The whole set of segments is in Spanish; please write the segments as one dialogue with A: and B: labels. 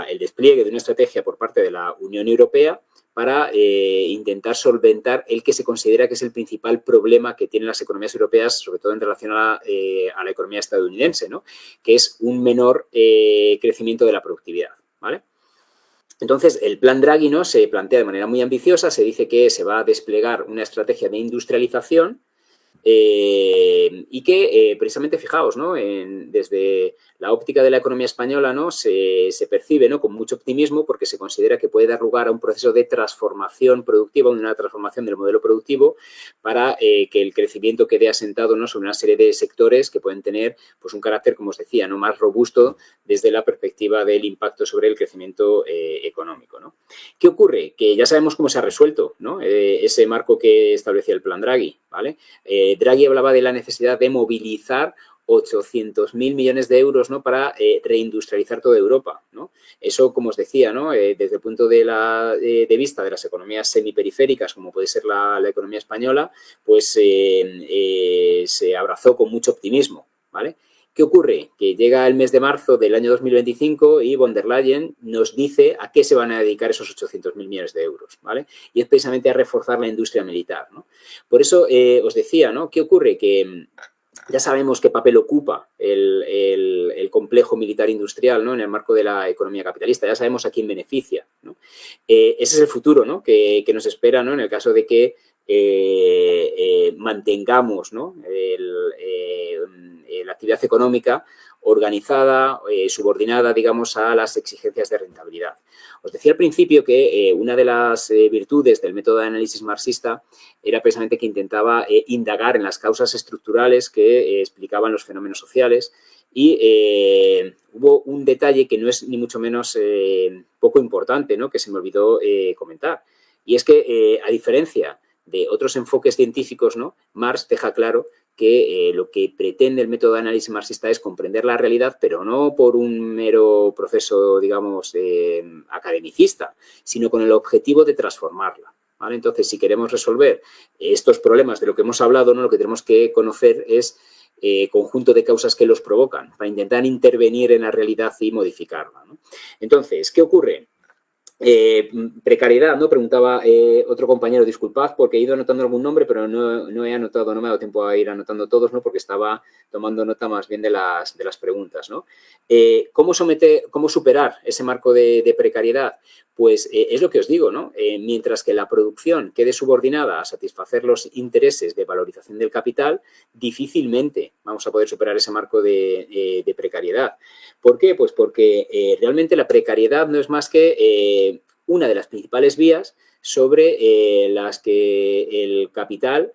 A: el despliegue de una estrategia por parte de la Unión Europea para intentar solventar el que se considera que es el principal problema que tienen las economías europeas, sobre todo en relación a la economía estadounidense, ¿no? Que es un menor crecimiento de la productividad, ¿vale? Entonces, el plan Draghi, ¿no?, se plantea de manera muy ambiciosa, se dice que se va a desplegar una estrategia de industrialización y que precisamente, fijaos, ¿no?, desde la óptica de la economía española, ¿no?, se percibe, ¿no?, con mucho optimismo porque se considera que puede dar lugar a un proceso de transformación productiva, una transformación del modelo productivo para que el crecimiento quede asentado, ¿no?, sobre una serie de sectores que pueden tener pues, un carácter, como os decía, ¿no?, más robusto desde la perspectiva del impacto sobre el crecimiento económico, ¿no? ¿Qué ocurre? Que ya sabemos cómo se ha resuelto, ¿no?, ese marco que establecía el plan Draghi, ¿vale? Draghi hablaba de la necesidad de movilizar 800.000 millones de euros, ¿no?, para reindustrializar toda Europa, ¿no? Eso, como os decía, ¿no?, desde el punto de vista de las economías semiperiféricas, como puede ser la economía española, pues se abrazó con mucho optimismo, ¿vale? ¿Qué ocurre? Que llega el mes de marzo del año 2025 y von der Leyen nos dice a qué se van a dedicar esos 800.000 millones de euros, ¿vale? Y es precisamente a reforzar la industria militar, ¿no? Por eso os decía, ¿no? ¿Qué ocurre? Que ya sabemos qué papel ocupa el complejo militar industrial, ¿no?, en el marco de la economía capitalista. Ya sabemos a quién beneficia, ¿no? Ese es el futuro, ¿no?, que nos espera, ¿no?, en el caso de que mantengamos, ¿no?, la actividad económica organizada, subordinada, digamos, a las exigencias de rentabilidad. Os decía al principio que una de las virtudes del método de análisis marxista era precisamente que intentaba indagar en las causas estructurales que explicaban los fenómenos sociales y hubo un detalle que no es ni mucho menos poco importante, ¿no?, que se me olvidó comentar. Y es que, a diferencia de otros enfoques científicos, ¿no?, Marx deja claro que lo que pretende el método de análisis marxista es comprender la realidad, pero no por un mero proceso, digamos, academicista, sino con el objetivo de transformarla, ¿vale? Entonces, si queremos resolver estos problemas de lo que hemos hablado, ¿no?, lo que tenemos que conocer es conjunto de causas que los provocan para intentar intervenir en la realidad y modificarla, ¿no? Entonces, ¿qué ocurre? Precariedad, ¿no?, preguntaba otro compañero, disculpad porque he ido anotando algún nombre, pero no he anotado, no me ha dado tiempo a ir anotando todos, ¿no?, porque estaba tomando nota más bien de las preguntas, ¿no? ¿Cómo superar ese marco de precariedad? Pues es lo que os digo, ¿no? Mientras que la producción quede subordinada a satisfacer los intereses de valorización del capital, difícilmente vamos a poder superar ese marco de precariedad. ¿Por qué? Pues porque realmente la precariedad no es más que una de las principales vías sobre las que el capital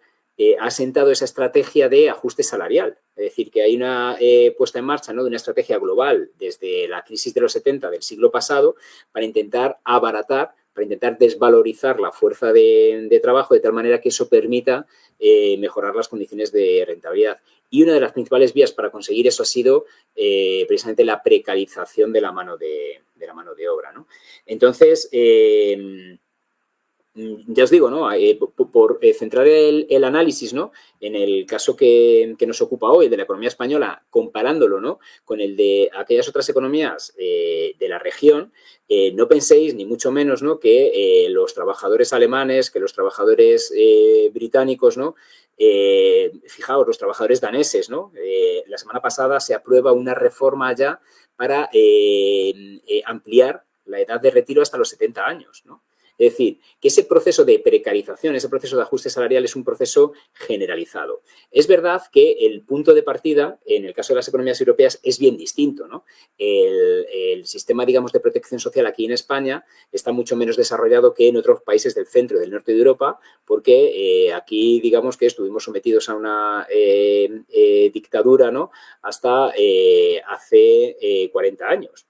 A: ha sentado esa estrategia de ajuste salarial. Es decir, que hay una puesta en marcha, ¿no?, de una estrategia global desde la crisis de los 70 del siglo pasado para intentar abaratar, para intentar desvalorizar la fuerza de trabajo de tal manera que eso permita mejorar las condiciones de rentabilidad. Y una de las principales vías para conseguir eso ha sido precisamente la precarización de la mano de obra, ¿no? Entonces, ya os digo, ¿no?, por centrar el análisis, ¿no?, en el caso que nos ocupa hoy de la economía española, comparándolo, ¿no?, con el de aquellas otras economías de la región, no penséis ni mucho menos, ¿no?, que los trabajadores alemanes, que los trabajadores británicos, ¿no?, fijaos, los trabajadores daneses, ¿no?, la semana pasada se aprueba una reforma ya para ampliar la edad de retiro hasta los 70 años, ¿no? Es decir, que ese proceso de precarización, ese proceso de ajuste salarial es un proceso generalizado. Es verdad que el punto de partida, en el caso de las economías europeas, es bien distinto, ¿no? El sistema, digamos, de protección social aquí en España está mucho menos desarrollado que en otros países del centro y del norte de Europa, porque aquí, digamos, que estuvimos sometidos a una dictadura, ¿no?, hasta hace 40 años.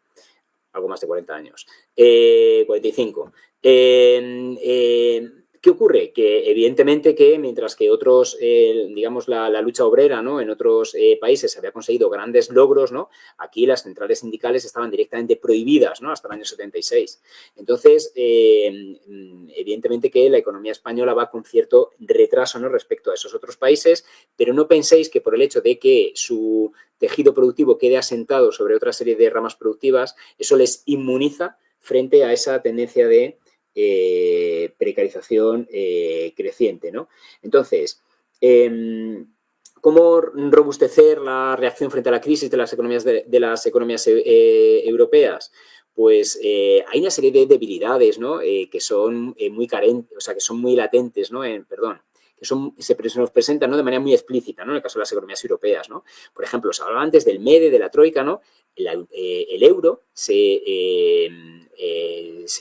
A: Algo más de 40 años, 45. ¿Qué ocurre? Que evidentemente que mientras que otros, digamos, la lucha obrera, ¿no?, en otros países había conseguido grandes logros, ¿no?, aquí las centrales sindicales estaban directamente prohibidas, ¿no?, hasta el año 76. Entonces, evidentemente que la economía española va con cierto retraso, ¿no?, respecto a esos otros países, pero no penséis que por el hecho de que su tejido productivo quede asentado sobre otra serie de ramas productivas, eso les inmuniza frente a esa tendencia de precarización creciente, ¿no? Entonces, ¿cómo robustecer la reacción frente a la crisis de las economías, europeas? Pues hay una serie de debilidades, ¿no?, que son muy carentes, o sea, que son muy latentes, ¿no?, que se nos presentan, ¿no?, de manera muy explícita, ¿no?, en el caso de las economías europeas, ¿no? Por ejemplo, se hablaba antes del MEDE, de la Troika, ¿no? El euro se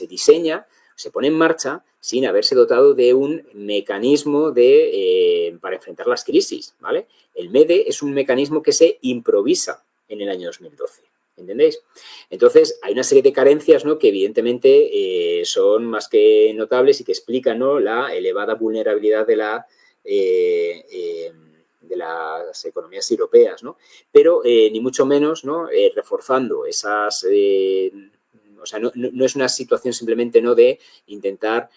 A: diseña, se pone en marcha sin haberse dotado de un mecanismo para enfrentar las crisis, ¿vale? El MEDE es un mecanismo que se improvisa en el año 2012. ¿Entendéis? Entonces, hay una serie de carencias, ¿no?, que evidentemente son más que notables y que explican, ¿no?, la elevada vulnerabilidad de las economías europeas, ¿no? Pero ni mucho menos, ¿no?, reforzando esas... o sea, no es una situación simplemente, ¿no?, de intentar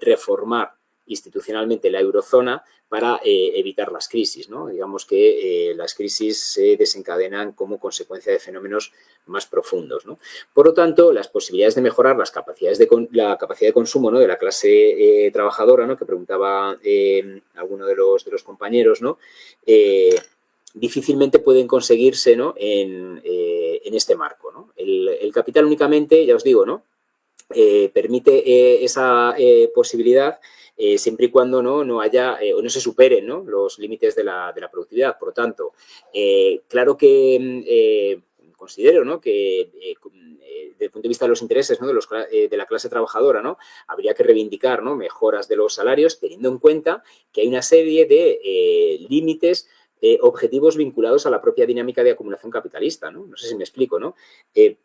A: reformar institucionalmente la eurozona para evitar las crisis, ¿no? Digamos que las crisis se desencadenan como consecuencia de fenómenos más profundos, ¿no? Por lo tanto, las posibilidades de mejorar la capacidad de consumo, ¿no?, de la clase trabajadora, ¿no?, que preguntaba alguno de los compañeros, ¿no?, difícilmente pueden conseguirse, ¿no?, en este marco, ¿no? El capital únicamente, ya os digo, ¿no?, permite esa posibilidad siempre y cuando no haya o no se superen, ¿no?, los límites de la productividad. Por lo tanto, claro que considero, ¿no?, que desde el punto de vista de los intereses, ¿no?, de la clase trabajadora, ¿no?, habría que reivindicar, ¿no?, mejoras de los salarios, teniendo en cuenta que hay una serie de límites objetivos vinculados a la propia dinámica de acumulación capitalista, ¿no? No sé si me explico, ¿no?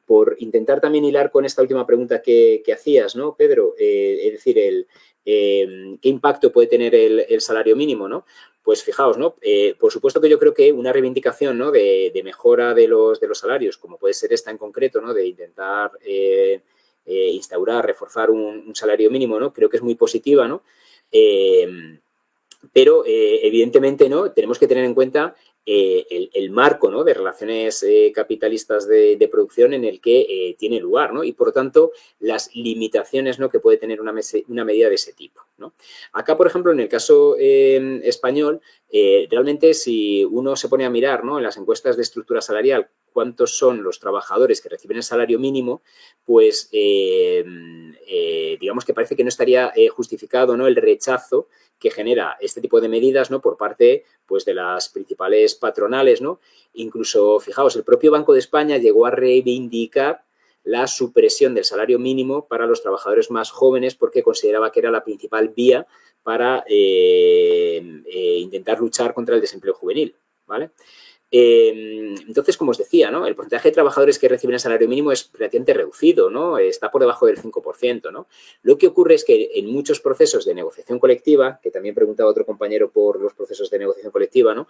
A: Por intentar también hilar con esta última pregunta que hacías, ¿no, Pedro? Es decir, ¿qué impacto puede tener el salario mínimo, ¿no? Pues fijaos, ¿no? Por supuesto que yo creo que una reivindicación, ¿no?, de mejora de los salarios, como puede ser esta en concreto, ¿no?, de intentar instaurar, reforzar un salario mínimo, ¿no?, creo que es muy positiva, ¿no? Pero, evidentemente, ¿no?, tenemos que tener en cuenta el marco, ¿no?, de relaciones capitalistas de producción en el que tiene lugar, ¿no? Y, por lo tanto, las limitaciones, ¿no?, que puede tener una medida de ese tipo, ¿no? Acá, por ejemplo, en el caso español, realmente si uno se pone a mirar, ¿no?, en las encuestas de estructura salarial cuántos son los trabajadores que reciben el salario mínimo, pues digamos que parece que no estaría justificado, ¿no?, el rechazo que genera este tipo de medidas, ¿no?, por parte, pues, de las principales patronales, ¿no? Incluso, fijaos, el propio Banco de España llegó a reivindicar la supresión del salario mínimo para los trabajadores más jóvenes porque consideraba que era la principal vía para intentar luchar contra el desempleo juvenil, ¿vale? Entonces, como os decía, ¿no?, el porcentaje de trabajadores que reciben el salario mínimo es relativamente reducido, ¿no? Está por debajo del 5%, ¿no? Lo que ocurre es que en muchos procesos de negociación colectiva, que también preguntaba otro compañero por los procesos de negociación colectiva, ¿no?,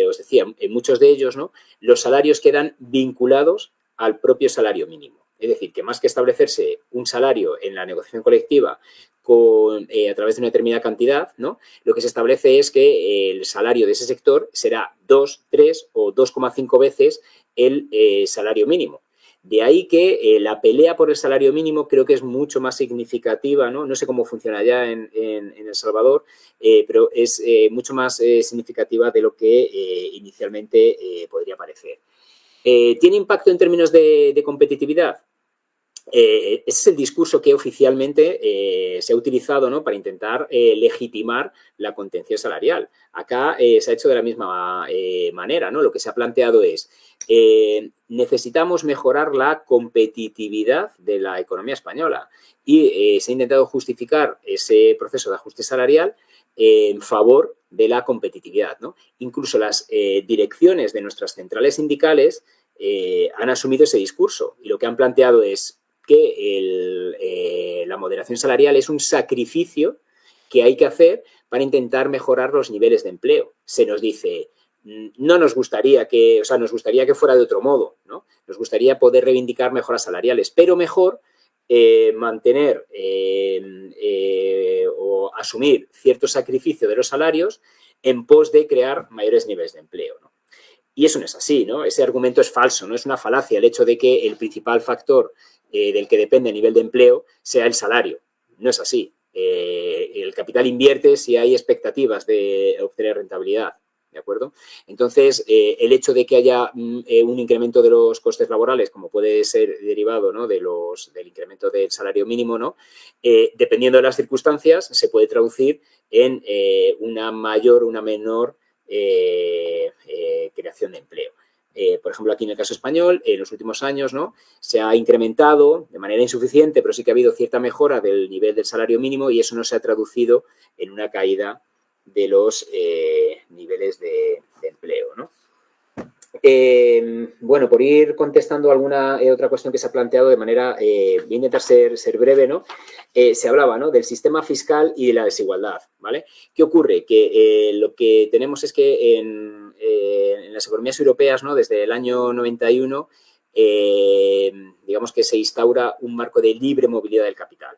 A: os decía, en muchos de ellos, ¿no?, los salarios quedan vinculados al propio salario mínimo. Es decir, que más que establecerse un salario en la negociación colectiva a través de una determinada cantidad, ¿no?, lo que se establece es que el salario de ese sector será 2, 3 o 2,5 veces el salario mínimo. De ahí que la pelea por el salario mínimo creo que es mucho más significativa, ¿no? No sé cómo funciona ya en El Salvador, pero es mucho más significativa de lo que inicialmente podría parecer. ¿Tiene impacto en términos de competitividad? Ese es el discurso que oficialmente se ha utilizado, ¿no?, para intentar legitimar la contención salarial. Acá se ha hecho de la misma manera, ¿no? Lo que se ha planteado es necesitamos mejorar la competitividad de la economía española y se ha intentado justificar ese proceso de ajuste salarial en favor de la competitividad, ¿no? Incluso las direcciones de nuestras centrales sindicales han asumido ese discurso y lo que han planteado es que la moderación salarial es un sacrificio que hay que hacer para intentar mejorar los niveles de empleo. Se nos dice, no nos gustaría que, o sea, nos gustaría que fuera de otro modo, ¿no? Nos gustaría poder reivindicar mejoras salariales, pero mejor mantener o asumir cierto sacrificio de los salarios en pos de crear mayores niveles de empleo, ¿no? Y eso no es así, ¿no? Ese argumento es falso, no es una falacia el hecho de que el principal factor del que depende el nivel de empleo sea el salario. No es así. El capital invierte si hay expectativas de obtener rentabilidad, ¿de acuerdo? Entonces, el hecho de que haya un incremento de los costes laborales, como puede ser derivado, ¿no?, del incremento del salario mínimo, ¿no?, dependiendo de las circunstancias, se puede traducir en una mayor o una menor creación de empleo. Por ejemplo, aquí en el caso español, en los últimos años, ¿no?, se ha incrementado de manera insuficiente, pero sí que ha habido cierta mejora del nivel del salario mínimo y eso no se ha traducido en una caída de los niveles de empleo, ¿no? Bueno, por ir contestando alguna otra cuestión que se ha planteado de manera, voy a intentar ser breve, ¿no? Se hablaba, ¿no?, del sistema fiscal y de la desigualdad, ¿vale? ¿Qué ocurre? Que lo que tenemos es que en las economías europeas, ¿no?, desde el año 91, digamos que se instaura un marco de libre movilidad del capital.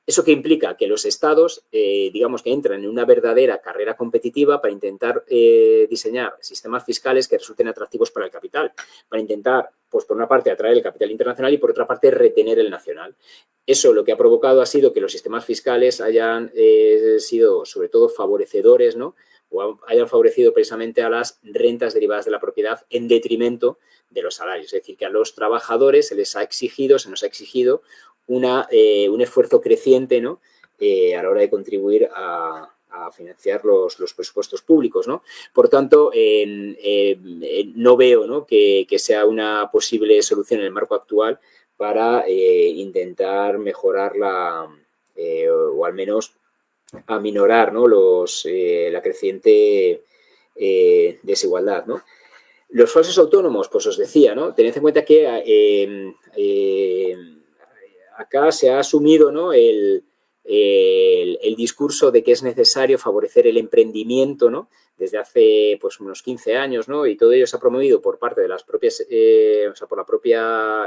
A: ¿Eso qué implica? Que los estados, digamos que entran en una verdadera carrera competitiva para intentar diseñar sistemas fiscales que resulten atractivos para el capital, para intentar, pues por una parte, atraer el capital internacional y por otra parte, retener el nacional. Eso lo que ha provocado ha sido que los sistemas fiscales hayan sido, sobre todo, favorecedores, ¿no?, o hayan favorecido precisamente a las rentas derivadas de la propiedad en detrimento de los salarios. Es decir, que a los trabajadores se nos ha exigido un esfuerzo creciente, ¿no?, a la hora de contribuir a financiar los presupuestos públicos, ¿no? Por tanto, no veo, ¿no?, que sea una posible solución en el marco actual para intentar mejorarla o al menos aminorar, ¿no?, la creciente desigualdad, ¿no? Los falsos autónomos, pues os decía, ¿no? Tened en cuenta que acá se ha asumido, ¿no?, el discurso de que es necesario favorecer el emprendimiento, ¿no?, desde hace pues unos 15 años, ¿no?, y todo ello se ha promovido por parte de las propias,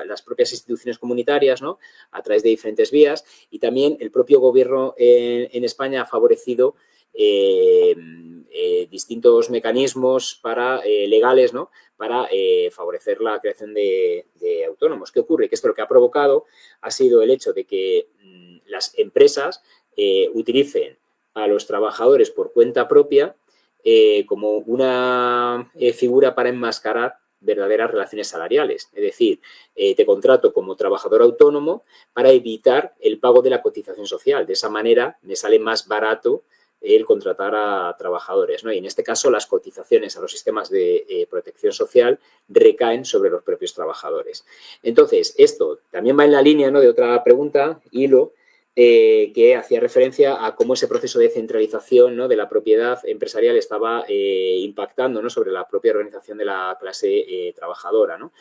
A: las propias instituciones comunitarias, ¿no?, a través de diferentes vías, y también el propio gobierno en España ha favorecido distintos mecanismos legales, ¿no?, para favorecer la creación de autónomos. ¿Qué ocurre? Que esto lo que ha provocado ha sido el hecho de que las empresas utilicen a los trabajadores por cuenta propia como una figura para enmascarar verdaderas relaciones salariales. Es decir, te contrato como trabajador autónomo para evitar el pago de la cotización social. De esa manera me sale más barato el contratar a trabajadores, ¿no? Y en este caso las cotizaciones a los sistemas de protección social recaen sobre los propios trabajadores. Entonces, esto también va en la línea, ¿no?, de otra pregunta, Hilo, que hacía referencia a cómo ese proceso de centralización, ¿no?, de la propiedad empresarial estaba impactando, ¿no?, sobre la propia organización de la clase trabajadora, ¿no?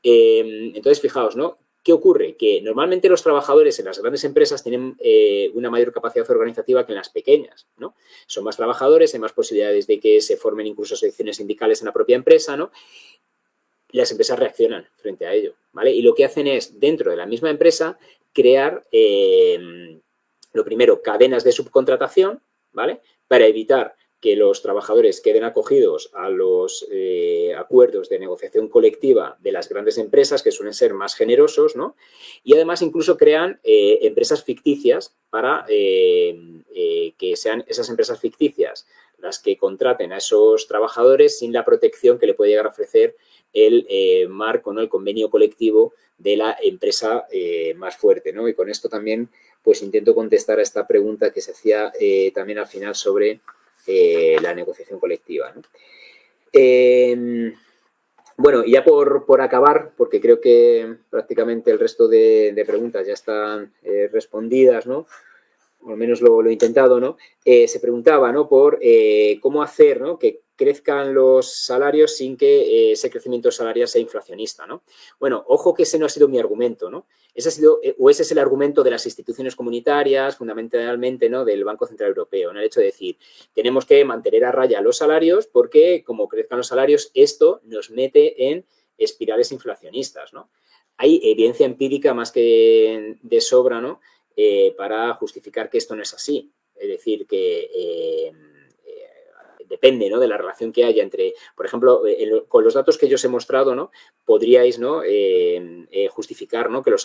A: Entonces, fijaos, ¿no? ¿Qué ocurre? Que normalmente los trabajadores en las grandes empresas tienen una mayor capacidad organizativa que en las pequeñas, ¿no? Son más trabajadores, hay más posibilidades de que se formen incluso secciones sindicales en la propia empresa, ¿no? Las empresas reaccionan frente a ello, ¿vale? Y lo que hacen es, dentro de la misma empresa, crear, lo primero, cadenas de subcontratación, ¿vale?, para evitar que los trabajadores queden acogidos a los acuerdos de negociación colectiva de las grandes empresas, que suelen ser más generosos, ¿no? Y además incluso crean empresas ficticias para que sean esas empresas ficticias las que contraten a esos trabajadores sin la protección que le puede llegar a ofrecer el marco, ¿no?, el convenio colectivo de la empresa más fuerte, ¿no? Y con esto también pues intento contestar a esta pregunta que se hacía también al final sobre la negociación colectiva, ¿no? Bueno, y ya por acabar, porque creo que prácticamente el resto de preguntas ya están respondidas, ¿no?, o al menos lo he intentado, ¿no? Se preguntaba, ¿no?, por cómo hacer, ¿no?, que crezcan los salarios sin que ese crecimiento salarial sea inflacionista, ¿no? Bueno, ojo que ese no ha sido mi argumento, ¿no? Ese es el argumento de las instituciones comunitarias, fundamentalmente, ¿no?, del Banco Central Europeo, ¿no? El hecho de decir, tenemos que mantener a raya los salarios porque, como crezcan los salarios, esto nos mete en espirales inflacionistas, ¿no? Hay evidencia empírica más que de sobra, ¿no?, para justificar que esto no es así. Es decir, que depende, ¿no?, de la relación que haya entre, por ejemplo, con los datos que yo os he mostrado, ¿no?, podríais, ¿no?, justificar, ¿no?, que los